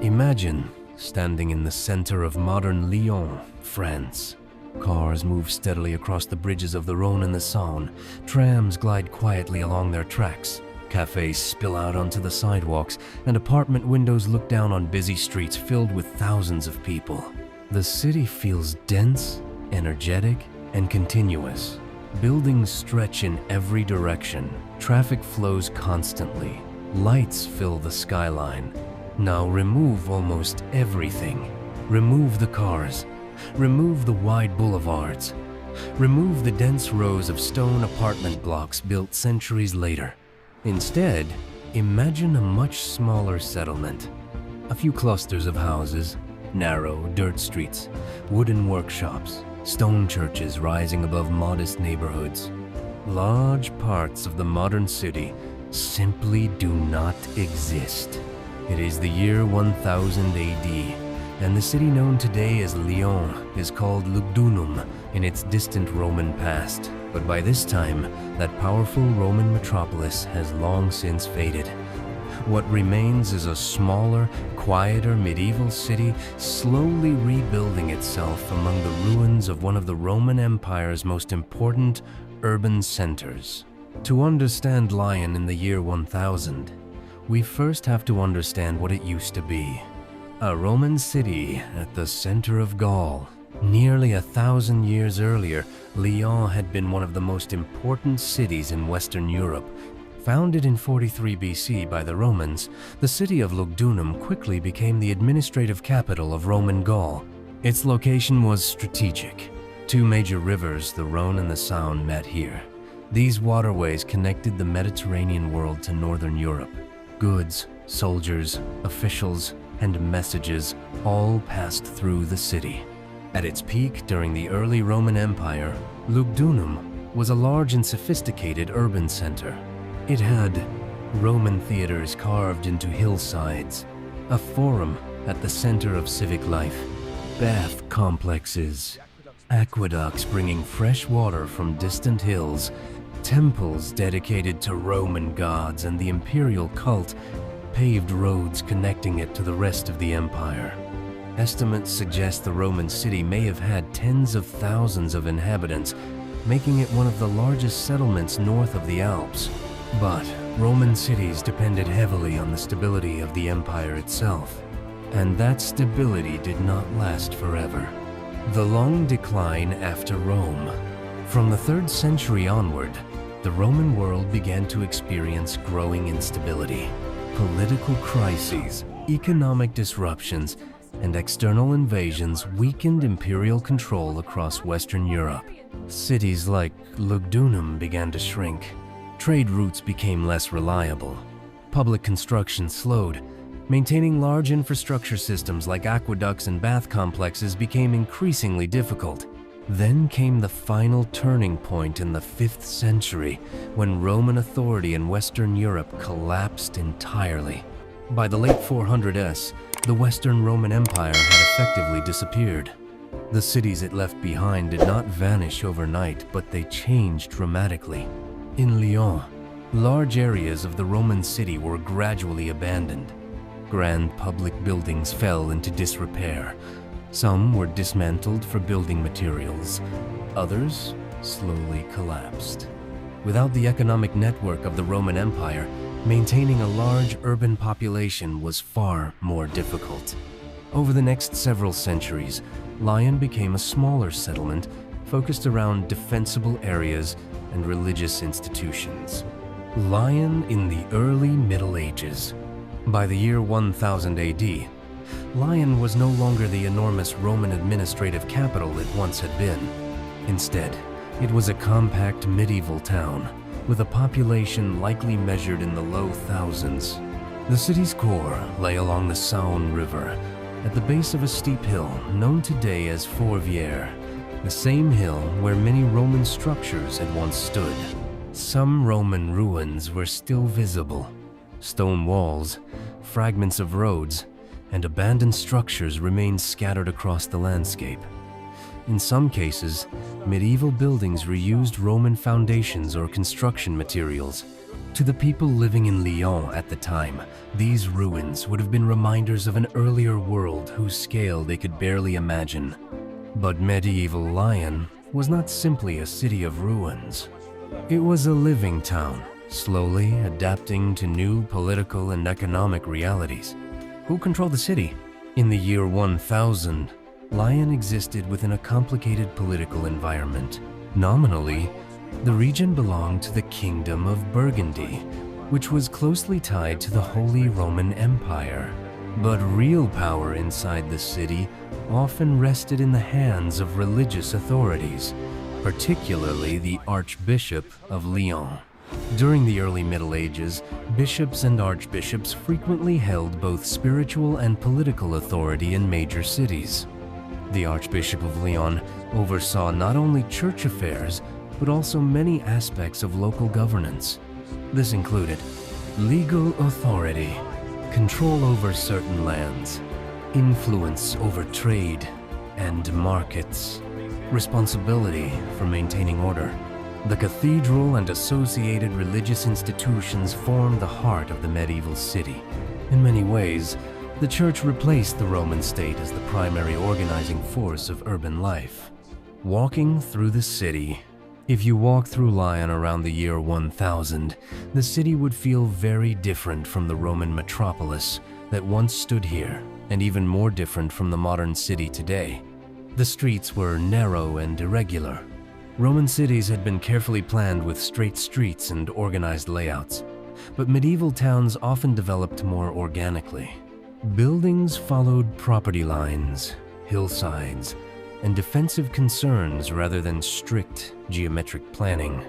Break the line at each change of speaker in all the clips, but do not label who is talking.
Imagine standing in the center of modern Lyon, France. Cars move steadily across the bridges of the Rhône and the Saône. Trams glide quietly along their tracks. Cafes spill out onto the sidewalks, and apartment windows look down on busy streets filled with thousands of people. The city feels dense, energetic, and continuous. Buildings stretch in every direction. Traffic flows constantly. Lights fill the skyline. Now remove almost everything. Remove the cars. Remove the wide boulevards. Remove the dense rows of stone apartment blocks built centuries later. Instead, imagine a much smaller settlement. A few clusters of houses, narrow dirt streets, wooden workshops, stone churches rising above modest neighborhoods. Large parts of the modern city simply do not exist. It is the year 1000 AD, and the city known today as Lyon is called Lugdunum in its distant Roman past. But by this time, that powerful Roman metropolis has long since faded. What remains is a smaller, quieter medieval city slowly rebuilding itself among the ruins of one of the Roman Empire's most important urban centers. To understand Lyon in the year 1000, we first have to understand what it used to be. A Roman city at the center of Gaul. Nearly 1,000 years earlier, Lyon had been one of the most important cities in Western Europe. Founded in 43 BC by the Romans, the city of Lugdunum quickly became the administrative capital of Roman Gaul. Its location was strategic. Two major rivers, the Rhône and the Saône, met here. These waterways connected the Mediterranean world to Northern Europe. Goods, soldiers, officials, and messages all passed through the city. At its peak during the early Roman Empire, Lugdunum was a large and sophisticated urban center. It had Roman theaters carved into hillsides, a forum at the center of civic life, bath complexes, aqueducts bringing fresh water from distant hills, temples dedicated to Roman gods, and the imperial cult paved roads connecting it to the rest of the empire. Estimates suggest the Roman city may have had tens of thousands of inhabitants, making it one of the largest settlements north of the Alps. But Roman cities depended heavily on the stability of the empire itself, and that stability did not last forever. The long decline after Rome. From the 3rd century onward, the Roman world began to experience growing instability. Political crises, economic disruptions, and external invasions weakened imperial control across Western Europe. Cities like Lugdunum began to shrink. Trade routes became less reliable. Public construction slowed. Maintaining large infrastructure systems like aqueducts and bath complexes became increasingly difficult. Then came the final turning point in the 5th century, when Roman authority in Western Europe collapsed entirely. By the late 400s, the Western Roman Empire had effectively disappeared. The cities it left behind did not vanish overnight, but they changed dramatically. In Lyon, large areas of the Roman city were gradually abandoned. Grand public buildings fell into disrepair. Some were dismantled for building materials. Others slowly collapsed. Without the economic network of the Roman Empire, maintaining a large urban population was far more difficult. Over the next several centuries, Lyon became a smaller settlement focused around defensible areas and religious institutions. Lyon in the early Middle Ages. By the year 1000 AD, Lyon was no longer the enormous Roman administrative capital it once had been. Instead, it was a compact medieval town with a population likely measured in the low thousands. The city's core lay along the Saône River, at the base of a steep hill known today as Fourvière, the same hill where many Roman structures had once stood. Some Roman ruins were still visible. Stone walls, fragments of roads, and abandoned structures remained scattered across the landscape. In some cases, medieval buildings reused Roman foundations or construction materials. To the people living in Lyon at the time, these ruins would have been reminders of an earlier world whose scale they could barely imagine. But medieval Lyon was not simply a city of ruins. It was a living town, slowly adapting to new political and economic realities. Who controlled the city? In the year 1000, Lyon existed within a complicated political environment. Nominally, the region belonged to the Kingdom of Burgundy, which was closely tied to the Holy Roman Empire. But real power inside the city often rested in the hands of religious authorities, particularly the Archbishop of Lyon. During the early Middle Ages, bishops and archbishops frequently held both spiritual and political authority in major cities. The Archbishop of Lyon oversaw not only church affairs, but also many aspects of local governance. This included legal authority, control over certain lands, influence over trade and markets, responsibility for maintaining order. The cathedral and associated religious institutions formed the heart of the medieval city. In many ways, the church replaced the Roman state as the primary organizing force of urban life. Walking through the city. If you walk through Lyon around the year 1000, the city would feel very different from the Roman metropolis that once stood here, and even more different from the modern city today. The streets were narrow and irregular. Roman cities had been carefully planned with straight streets and organized layouts, but medieval towns often developed more organically. Buildings followed property lines, hillsides, and defensive concerns rather than strict geometric planning.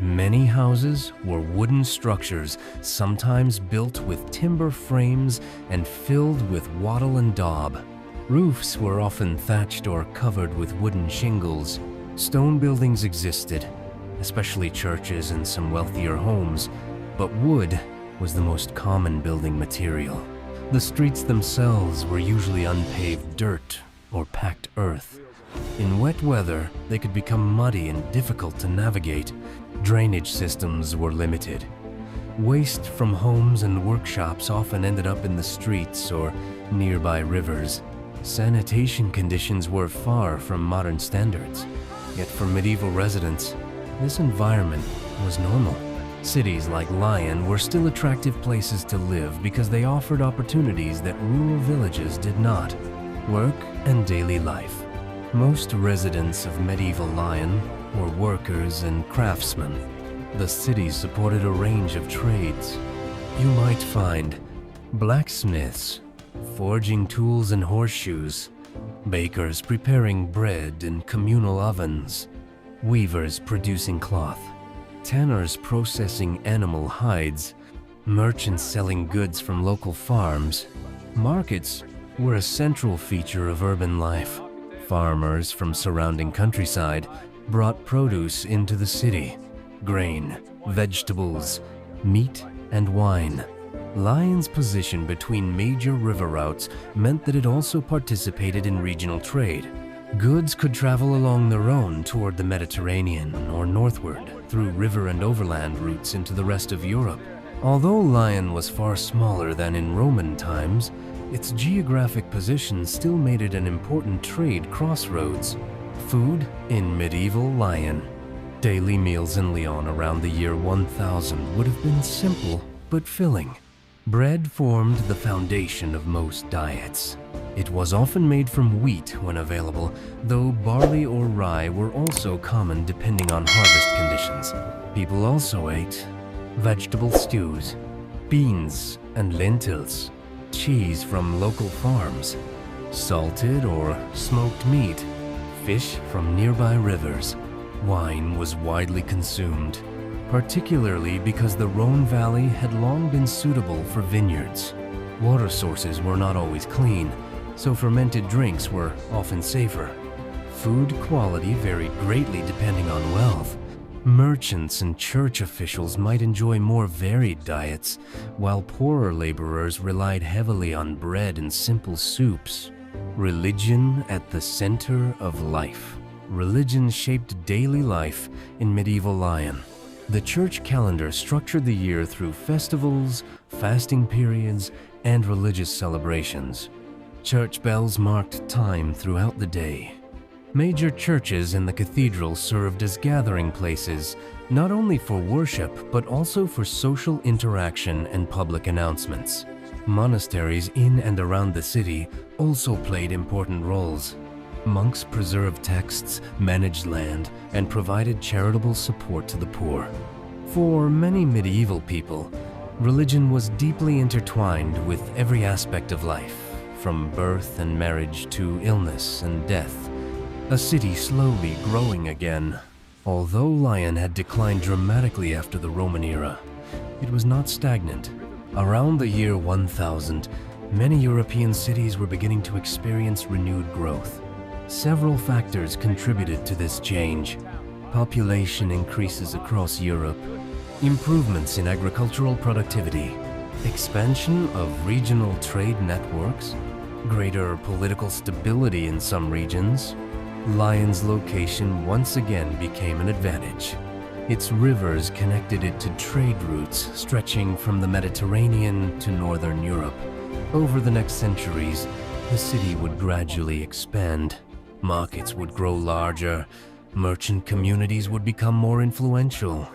Many houses were wooden structures, sometimes built with timber frames and filled with wattle and daub. Roofs were often thatched or covered with wooden shingles. Stone buildings existed, especially churches and some wealthier homes, but wood was the most common building material. The streets themselves were usually unpaved dirt or packed earth. In wet weather, they could become muddy and difficult to navigate. Drainage systems were limited. Waste from homes and workshops often ended up in the streets or nearby rivers. Sanitation conditions were far from modern standards. Yet for medieval residents, this environment was normal. Cities like Lyon were still attractive places to live because they offered opportunities that rural villages did not. Work and daily life. Most residents of medieval Lyon were workers and craftsmen. The city supported a range of trades. You might find blacksmiths forging tools and horseshoes, bakers preparing bread in communal ovens, weavers producing cloth, tanners processing animal hides, merchants selling goods from local farms. Markets were a central feature of urban life. Farmers from surrounding countryside brought produce into the city: grain, vegetables, meat, and wine. Lyon's position between major river routes meant that it also participated in regional trade. Goods could travel along the Rhône toward the Mediterranean or northward through river and overland routes into the rest of Europe. Although Lyon was far smaller than in Roman times, its geographic position still made it an important trade crossroads. Food in medieval Lyon. Daily meals in Lyon around the year 1000 would have been simple but filling. Bread formed the foundation of most diets. It was often made from wheat when available, though barley or rye were also common depending on harvest conditions. People also ate vegetable stews, beans and lentils, cheese from local farms, salted or smoked meat, fish from nearby rivers. Wine was widely consumed, particularly because the Rhône Valley had long been suitable for vineyards. Water sources were not always clean, so fermented drinks were often safer. Food quality varied greatly depending on wealth. Merchants and church officials might enjoy more varied diets, while poorer laborers relied heavily on bread and simple soups. Religion at the center of life. religion shaped daily life in medieval Lyon. The church calendar structured the year through festivals, fasting periods, and religious celebrations. Church bells marked time throughout the day. Major churches and the cathedral served as gathering places, not only for worship, but also for social interaction and public announcements. Monasteries in and around the city also played important roles. Monks preserved texts, managed land, and provided charitable support to the poor. For many medieval people, religion was deeply intertwined with every aspect of life, from birth and marriage to illness and death. A city slowly growing again. Although Lyon had declined dramatically after the Roman era, it was not stagnant. Around the year 1000, many European cities were beginning to experience renewed growth. Several factors contributed to this change. Population increases across Europe, improvements in agricultural productivity, expansion of regional trade networks, greater political stability in some regions. Lyon's location once again became an advantage. Its rivers connected it to trade routes stretching from the Mediterranean to northern Europe. Over the next centuries, the city would gradually expand. Markets would grow larger, merchant communities would become more influential.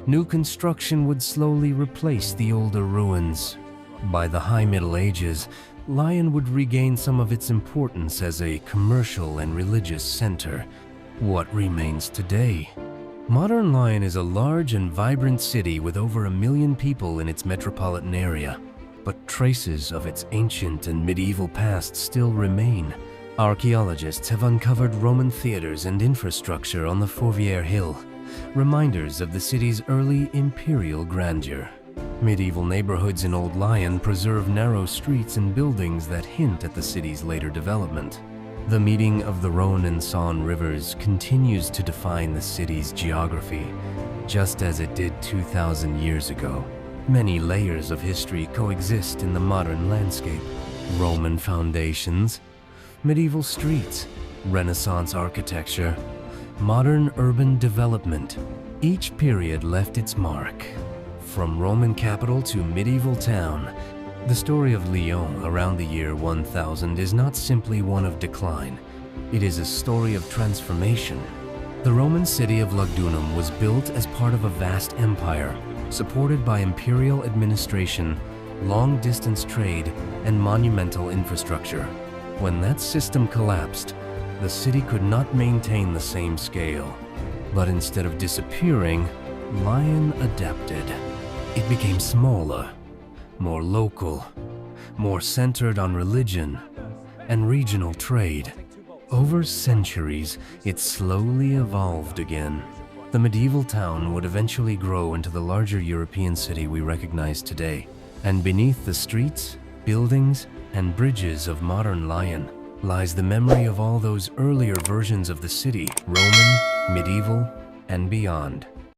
New construction would slowly replace the older ruins. By the High Middle Ages, Lyon would regain some of its importance as a commercial and religious center. What remains today? Modern Lyon is a large and vibrant city with over 1 million people in its metropolitan area, but traces of its ancient and medieval past still remain. Archaeologists have uncovered Roman theaters and infrastructure on the Fourvière Hill, reminders of the city's early imperial grandeur. Medieval neighborhoods in Old Lyon preserve narrow streets and buildings that hint at the city's later development. The meeting of the Rhône and Saône rivers continues to define the city's geography, just as it did 2,000 years ago. Many layers of history coexist in the modern landscape. Roman foundations, medieval streets, Renaissance architecture, modern urban development. Each period left its mark. From Roman capital to medieval town, the story of Lyon around the year 1000 is not simply one of decline. It is a story of transformation. The Roman city of Lugdunum was built as part of a vast empire, supported by imperial administration, long-distance trade, and monumental infrastructure. When that system collapsed, the city could not maintain the same scale. But instead of disappearing, Lyon adapted. It became smaller, more local, more centered on religion and regional trade. Over centuries, it slowly evolved again. The medieval town would eventually grow into the larger European city we recognize today. And beneath the streets, buildings, and bridges of modern Lyon lies the memory of all those earlier versions of the city, Roman, medieval, and beyond.